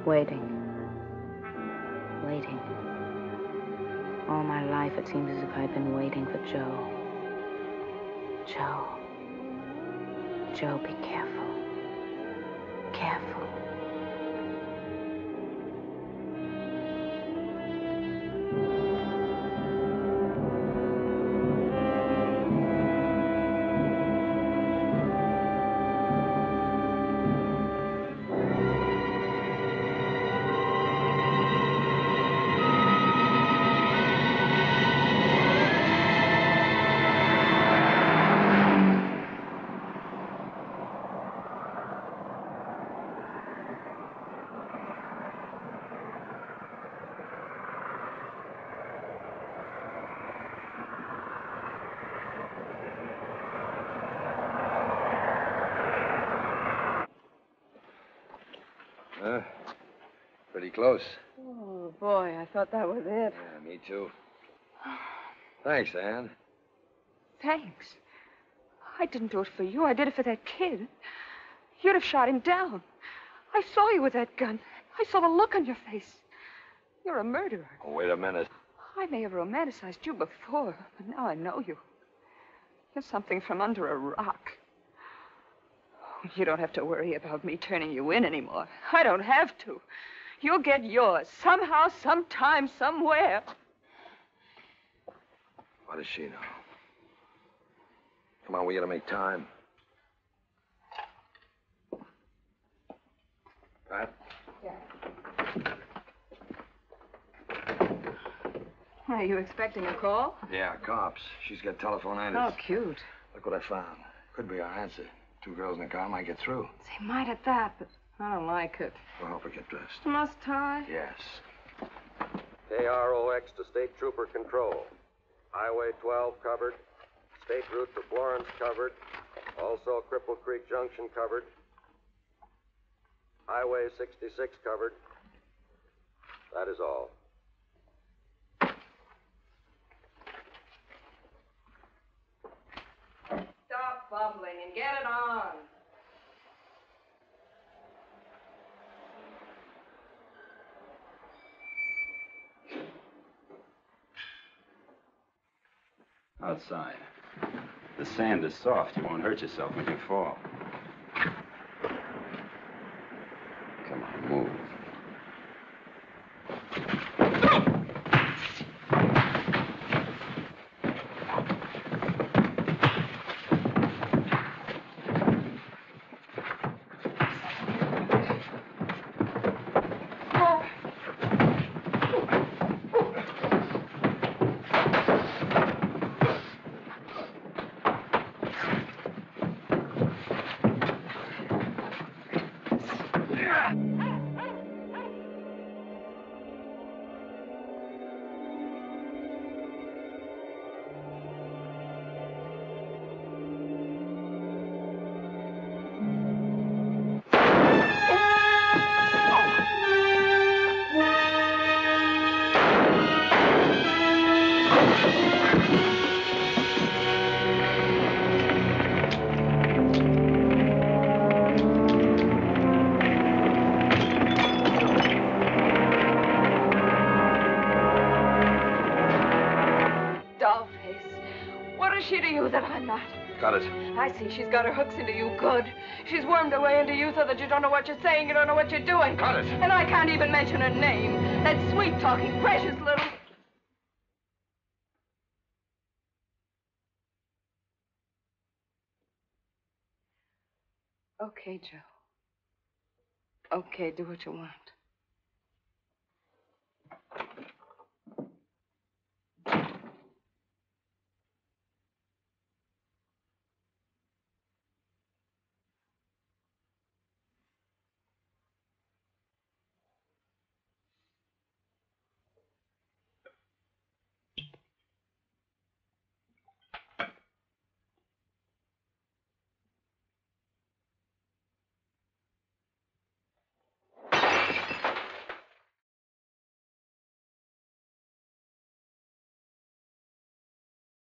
Waiting. Waiting. All my life, it seems as if I'd been waiting for Joe. Joe. Joe, be careful. Careful. Pretty close. Oh, boy, I thought that was it. Yeah, me too. Thanks, Ann. Thanks. I didn't do it for you. I did it for that kid. You'd have shot him down. I saw you with that gun. I saw the look on your face. You're a murderer. Oh, wait a minute. I may have romanticized you before, but now I know you. You're something from under a rock. You don't have to worry about me turning you in anymore. I don't have to. You'll get yours somehow, sometime, somewhere. What does she know? Come on, we gotta make time. Pat? Yeah. Are you expecting a call? Yeah, cops. She's got telephonitis. Oh, cute. Look what I found. Could be our answer. 2 girls in the car might get through. They might at that, but I don't like it. We'll help her get dressed. Must I? Yes. KROX to State Trooper Control. Highway 12 covered. State route to Florence covered. Also Cripple Creek Junction covered. Highway 66 covered. That is all. Stop fumbling and get it on. Outside. The sand is soft. You won't hurt yourself when you fall. Come on, move. That I'm not. Got it. I see. She's got her hooks into you good. She's wormed her way into you so that you don't know what you're saying, you don't know what you're doing. Got it. And I can't even mention her name. That sweet-talking, precious little... Okay, Joe. Okay, do what you want.